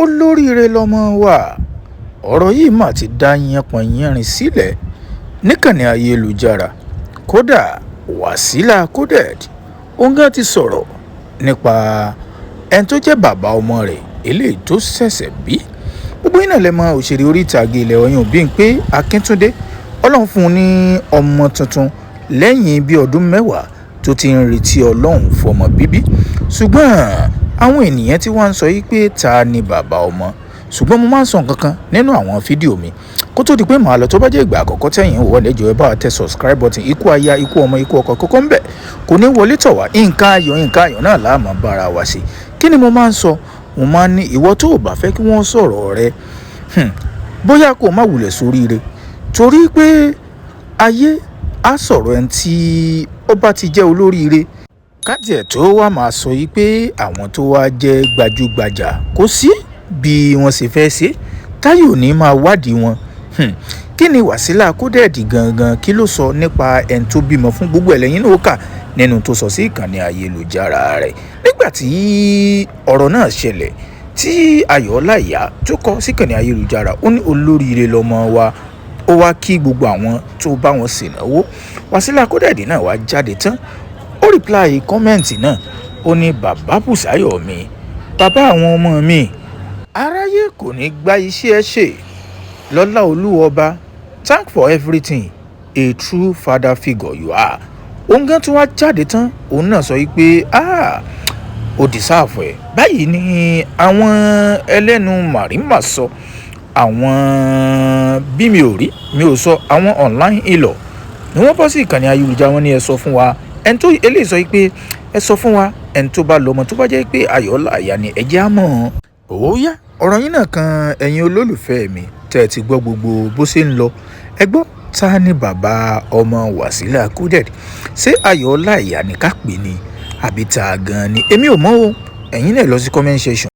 olóríire lọmọ wa. Ọ̀rọ̀ yìí mà ti dá yánpọnyánrin sílẹ̀ níkànnì ayélujára. Kódà Wasila Coded òun gan ti sọ̀rọ̀ nípa ẹni tó jẹ́ bàbá ọmọ rẹ̀ eléyìí tó ṣẹ̀ṣẹ̀ bí. Gbogbo yín náà lẹ mọ̀ òṣèré orí ìtàgé ilẹ̀ Ọ̀yàn Bímpé Akíntúndé. Ọlọ́run fún un ní ọmọ tuntun lẹ́yìn bí ọdún 10 tó ti ń retí Ọlọ́run fọmọ bíbí. Ṣùgbọ́n àwọn ènìyàn tí wọ́n ń sọ yìí pé ta ni bàbá ọmọ. Ṣùgbọ́n mo máa ń sọ nǹkan kan nínú àwọn fídíò mi kó tó di pé màá lọ. Tó bá jẹ́ ìgbà àkọ́kọ́ tẹ̀yin wò wọlé jọ̀ọ́ ẹ bá wa tẹ subscribe button. Ikú aya, ikú ọmọ, ikú ọkọ kókó ń bẹ kò ní wọlé tọ̀ wá. Nǹkan ayọ̀ náà la máa bára wa ṣe. Kí ni mo máa ń sọ? Mo máa ń ní ìwọ tó ò bá fẹ́ kí wọ́n sọ̀rọ̀ rẹ bóyá kó má wulẹ̀ sóríire, torí pé ayé á sọ̀rọ̀ ẹni tí ó bá ti jẹ́ olóríire. Kájẹ̀ tó wá máa sọ yìí pé àwọn tó wá jẹ́ gbajúgbajà kò sí bí wọ́n ṣe fẹ́ ṣe táyò ní máa wádìí wọn. Kí ni Wasila Coded gangan kí ló sọ nípa ẹni tó bímọ fún gbogbo ẹlẹ́yìn náà kà nínú tó sọ sí ìkànnì ayélujára rẹ̀ nígbà tí ọ̀rọ̀ náà ṣẹlẹ̀ tí Ayọ̀ Ọláìyá tó kọ sí ìkànnì ayélujára. Ó ní olóríire lọmọ wa, ó wá kí gbogbo àwọn tó bá wọn ṣènáwó. Wasila Coded náà wá jáde tán ó reply kọ́mẹ́ǹtì náà. Ó ní bàbá Bùsáyọ̀ mi, bàbá àwọn ọmọ mi, aráyé kò ní gba iṣẹ́ ẹ ṣe lọ́lá Olúọba. Thank for everything, a true father figure you are. Òun gan tún wá jáde tán òun náà sọ wípé ó deserve ẹ̀. Báyìí ni àwọn ẹlẹ́nu màrímà sọ, àwọn bí mi ò rí mi ò sọ, àwọn online ìlọ̀ ni wọ́n bọ́ sí ìkànnì ayélujára. Wọ́n ní ẹ sọ fún wa ẹni tó eléyìí sọ pé ẹ sọ fún wa ẹni tó bá lọ́mọ tó bá jẹ́ pé Ayọ̀ Ọláìyá ni ẹ jẹ́ á mọ̀. Ó yá ọ̀rọ̀ yín náà kan ẹ̀yin olólùfẹ́ mi tẹ́ ẹ ti gbọ́ gbogbo bó ṣe ń lọ. Ẹ gbọ́ ta ni bàbá ọmọ Wasila Coded? Ṣé Ayọ̀ Ọláìyá ni ká pè ní àbí ta gan ni? Èmi ò mọ̀ o. Ẹ̀yin náà lọ sí comment section.